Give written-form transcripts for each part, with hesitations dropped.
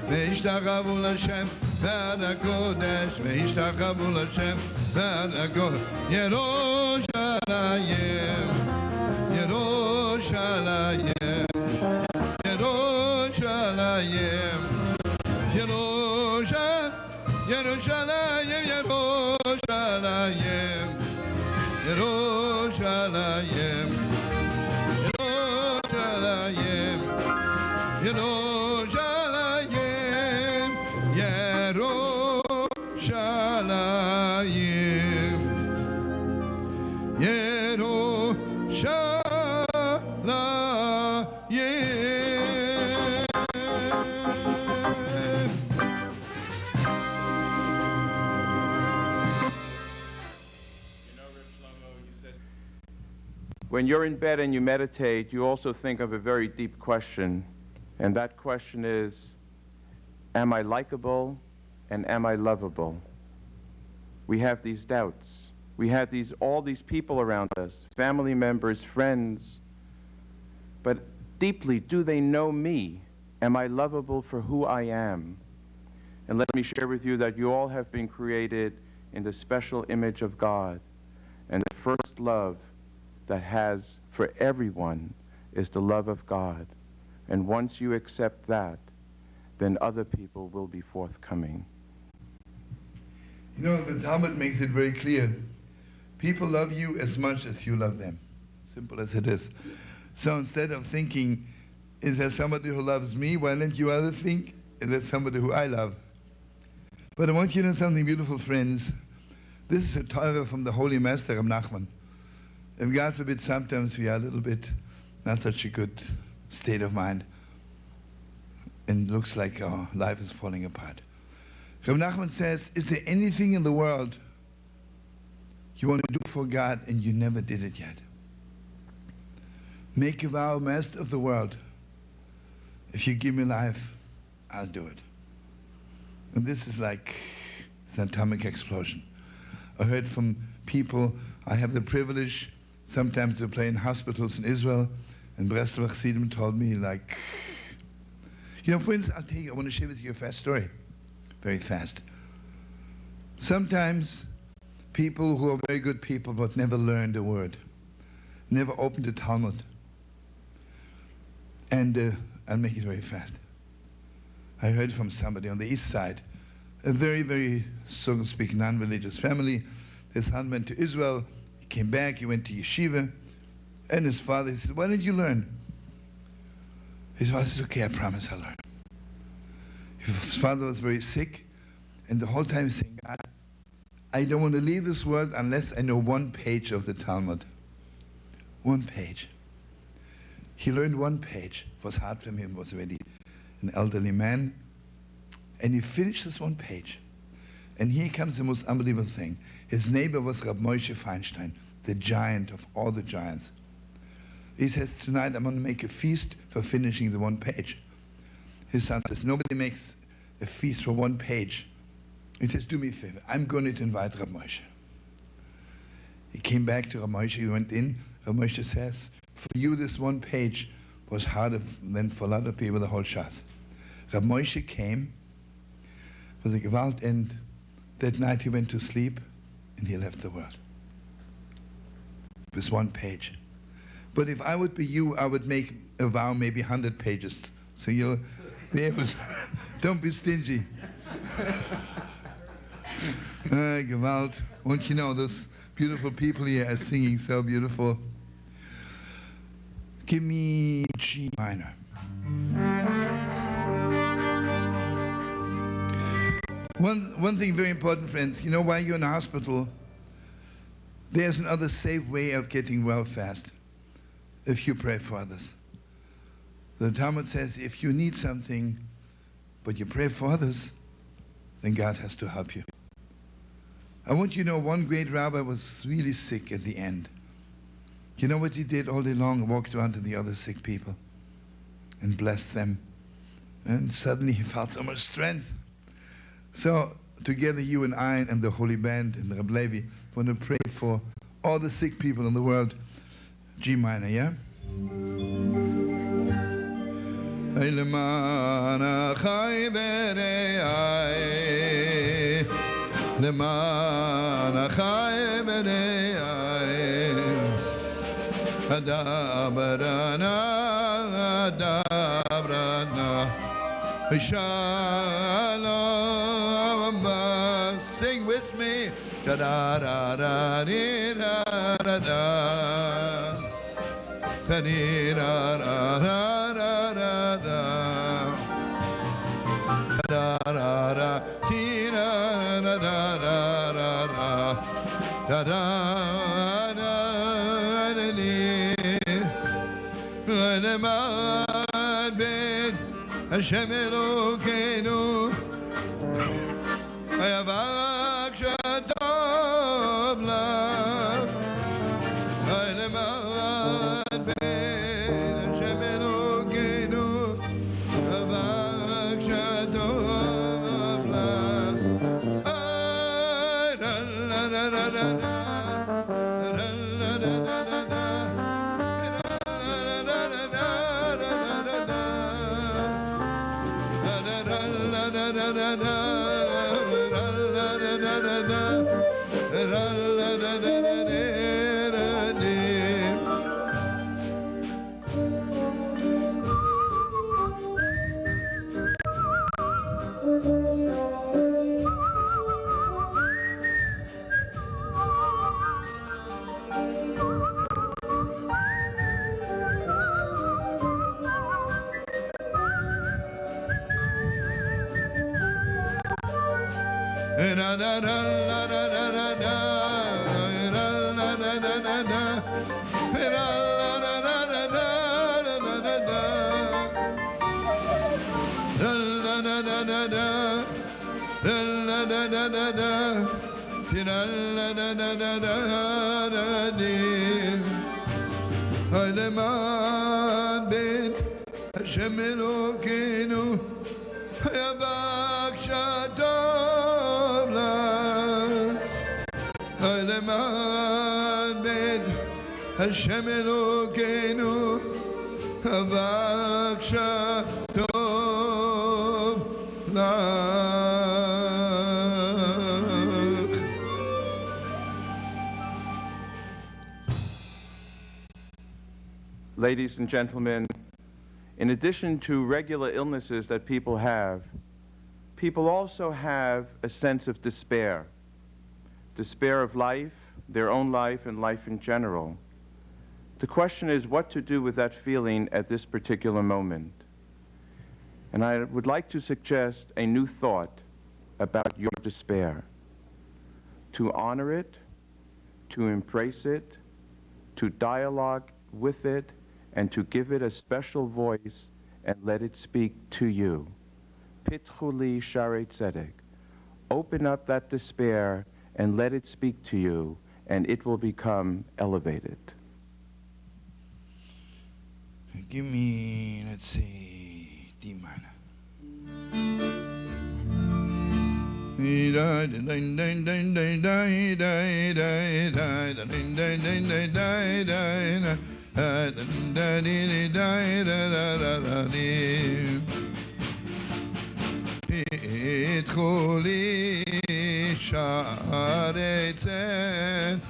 והשתחוו לשם ועד הקודש, והשתחוו לשם ועד הקודש. ירושלים, ירושלים, ירושלים, ירושלים, ירושלים, ירושלים, ירושלים, ירושלים, ירושלים, ירושלים, When you're in bed and you meditate, you also think of a very deep question, and that question is, am I likable and am I lovable? We have these doubts. We have all these people around us, family members, friends, but deeply, do they know me? Am I lovable for who I am? And let me share with you that you all have been created in the special image of God, and the first love that has for everyone is the love of God. And once you accept that, then other people will be forthcoming. You know, the Talmud makes it very clear. People love you as much as you love them. Simple as it is. So instead of thinking, is there somebody who loves me? Why don't you other think, is there somebody who I love? But I want you to know something beautiful, friends. This is a Torah from the Holy Master of Nachman. And God forbid, sometimes we are a little bit not such a good state of mind, and it looks like our life is falling apart. Rabbi Nachman says, is there anything in the world you want to do for God and you never did it yet? Make a vow, Master of the world, if you give me life, I'll do it. And this is like an atomic explosion. I heard from people, I have the privilege sometimes to play in hospitals in Israel, and Breslov Chassidim told me, like, you know, for instance, I'll tell you, I want to share with you a fast story, very fast. Sometimes people who are very good people but never learned a word, never opened a Talmud, and I'll make it very fast. I heard from somebody on the east side, a very, very, so to speak, non-religious family. His son went to Israel, he came back, he went to yeshiva, and his father, he said, why didn't you learn? His father says, okay, I promise I'll learn. His father was very sick, and the whole time saying, God, I don't want to leave this world unless I know one page of the Talmud. One page. He learned one page. It was hard for him, he was already an elderly man. And he finished this one page. And here comes the most unbelievable thing. His neighbor was Rabbi Moshe Feinstein, the giant of all the giants. He says, tonight I'm going to make a feast for finishing the one page. His son says, nobody makes a feast for one page. He says, do me a favor, I'm going to invite Rabbi Moshe. He came back to Rabbi Moshe, he went in. Rabbi Moshe says, for you this one page was harder than for a lot of people the whole Shas. Rabbi Moshe came, was a gewalt, and that night he went to sleep and he left the world. This one page. But if I would be you, I would make a vow, maybe 100 pages. So you'll be able to, don't be stingy. Gewalt. Won't you know, those beautiful people here are singing so beautiful. Give me G minor. One thing very important, friends, you know, while you're in a hospital, there's another safe way of getting well fast, if you pray for others. The Talmud says, if you need something, but you pray for others, then God has to help you. I want you to know, one great rabbi was really sick at the end. You know what he did all day long? He walked around to the other sick people and blessed them. And suddenly he felt so much strength. So together you and I and the Holy Band and Rabbi Levi want to pray for all the sick people in the world. G minor, yeah? למען החי ורעי, למען החי ורעי, אדברנה, אדברנה, Shalom, sing with me. Da da da da dee, da da da da dee, da da da da da da da da da dee, da da da da da da da da da dee. Lemad ben Hashem Elokeinu Hayavak Shatov Lav Lemad ben Hashem Elokeinu Hayavak Shatov Lav La la la la la la la la la la. Hashem Elokeinu Hayavak Shatov Lav Lemad ben Hashem Elokeinu Hayavak Shatov Lav. Ladies and gentlemen, in addition to regular illnesses that people have, people also have a sense of despair. Despair of life, their own life, and life in general. The question is what to do with that feeling at this particular moment. And I would like to suggest a new thought about your despair. To honor it, to embrace it, to dialogue with it, and to give it a special voice and let it speak to you. Pitchu li sharei tzedek. Open up that despair and let it speak to you, and it will become elevated. Give me, let's see, D minor. Pitchu li sharei tzedek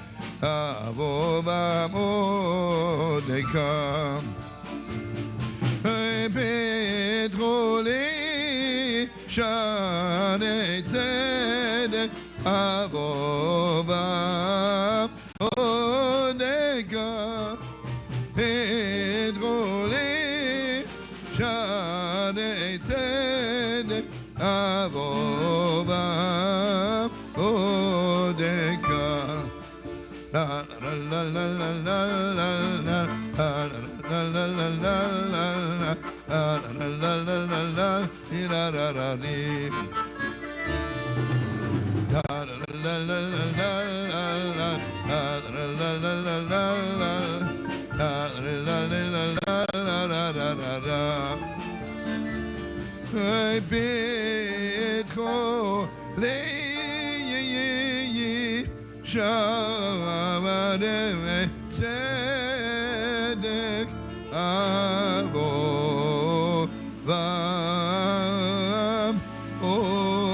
avo v'amodeka. Pitchu li sharei tzedek avo v'amodeka. Pitchu li sharei tzedek avo v'amodeka. La la la la la la la la la la la la la vam odeka.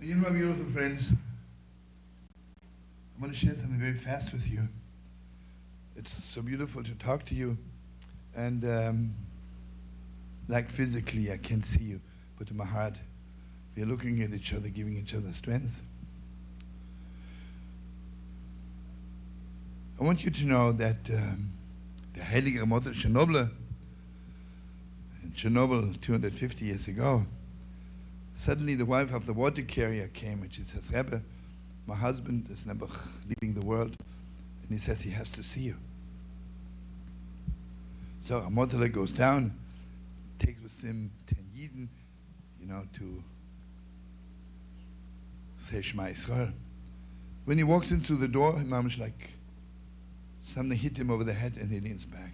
You know, my beautiful friends, I want to share something very fast with you. It's so beautiful to talk to you, and like physically I can't see you, but in my heart we are looking at each other, giving each other strength. I want you to know that the Heilige Mutter Chernobyl, in Chernobyl 250 years ago, suddenly the wife of the water carrier came and she says, Rebbe, my husband is never leaving the world, and he says he has to see you. So Ramotele goes down, takes with him 10 Yidden, to say Shema Yisrael. When he walks into the door, Imam's like, something hit him over the head and he leans back.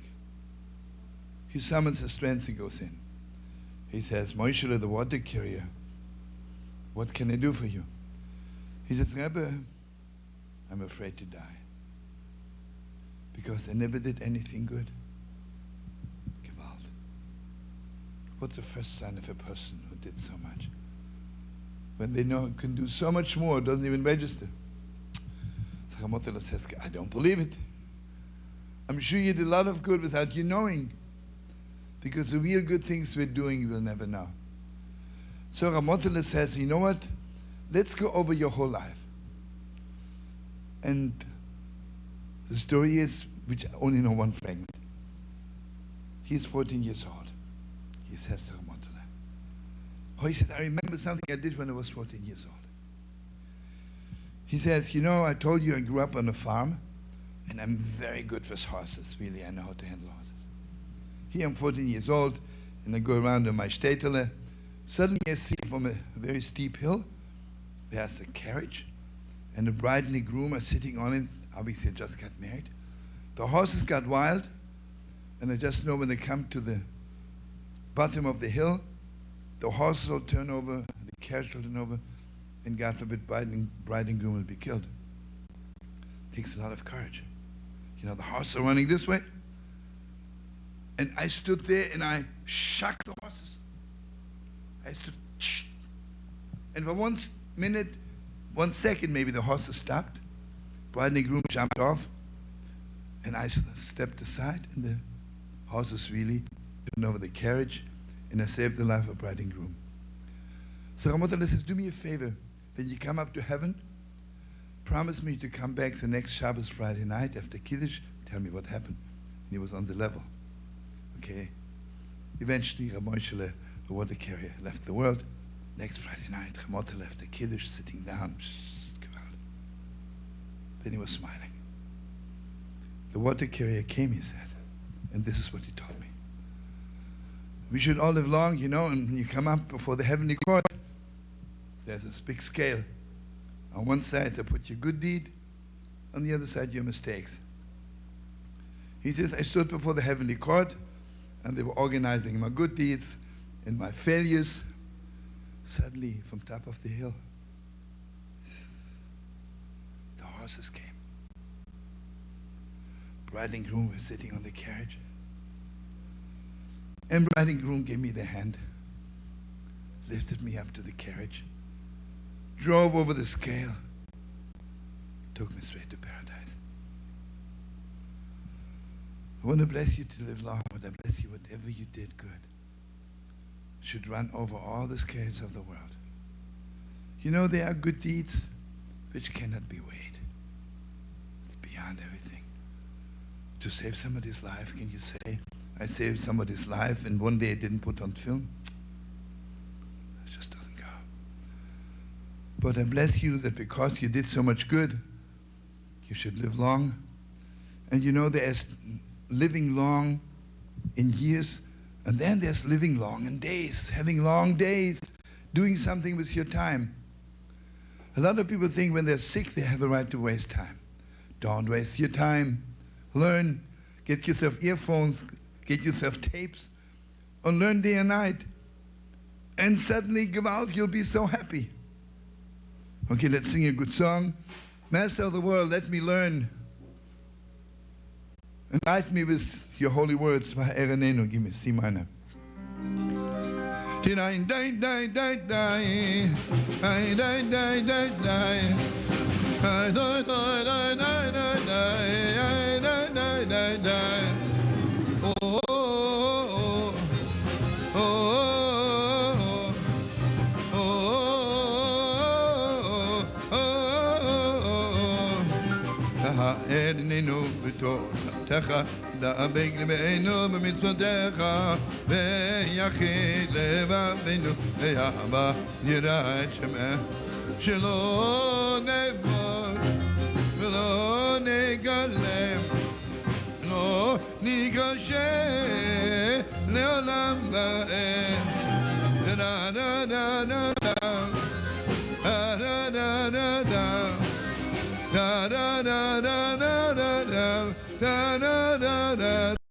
He summons his strength and goes in. He says, Moishele, the water carrier, what can I do for you? He says, Rebbe, I'm afraid to die because I never did anything good. Gewalt. What's the first sign of a person who did so much? When they know can do so much more, it doesn't even register. So Ramotele says, I don't believe it. I'm sure you did a lot of good without you knowing, because the real good things we're doing you will never know. So Ramotele says, you know what? Let's go over your whole life. And the story is, which I only know one fragment. He's 14 years old. He says to Ramotele, oh, he says, I remember something I did when I was 14 years old. He says, I told you I grew up on a farm, and I'm very good with horses. Really, I know how to handle horses. Here I'm 14 years old, and I go around on my shtetl. Suddenly I see from a very steep hill, there's a carriage, and the bride and the groom are sitting on it. Obviously, they just got married. The horses got wild, and I just know when they come to the bottom of the hill, the horses will turn over, the carriage will turn over, and God forbid, bride and groom will be killed. It takes a lot of courage. The horses are running this way, and I stood there and I shocked the horses. I stood, and for 1 minute, 1 second maybe, the horses stopped. Bride and groom jumped off, and I stepped aside, and the horses really turned over the carriage, and I saved the life of bride and groom. So Ramotele says, do me a favor, when you come up to heaven, promise me to come back the next Shabbos Friday night after Kiddush, tell me what happened. And he was on the level. Okay. Eventually, Ramotele, the water carrier, left the world. Next Friday night, Ramotele left the Kiddush, sitting down. Then he was smiling. The water carrier came, he said, and this is what he told me. We should all live long, and when you come up before the heavenly court, there's this big scale. On one side, they put your good deed, on the other side, your mistakes. He says, I stood before the heavenly court, and they were organizing my good deeds and my failures. Suddenly, from top of the hill, the horses came. Bride and groom were sitting on the carriage. And bride and groom gave me their hand, lifted me up to the carriage, drove over the scale, took me straight to paradise. I want to bless you to live long. I want to bless you whatever you did good should run over all the scales of the world. There are good deeds which cannot be weighed. It's beyond everything. To save somebody's life, can you say, I saved somebody's life and one day I didn't put on film? It just doesn't go. But I bless you that because you did so much good, you should live long. And there's living long in years, and then there's living long in days, having long days, doing something with your time. A lot of people think when they're sick, they have a right to waste time. Don't waste your time. Learn. Get yourself earphones. Get yourself tapes. Or learn day and night. And suddenly, Gewalt, you'll be so happy. Okay, let's sing a good song. Master of the world, let me learn Enlighten me with your holy words. V'ha'erenenu, give me C minor. Die, die, die, die, die, die, die, die, die, die, die. העדננו בתורתך, דאבק לבנו במצוותיך, ויחיד לבבינו, ויאהבה יראה את שמך, שלא נבוש ולא נגלם, לא ניגשה לעולם ועד. דה דה דה דה דה דה דה דה דה da da da da da da da da da da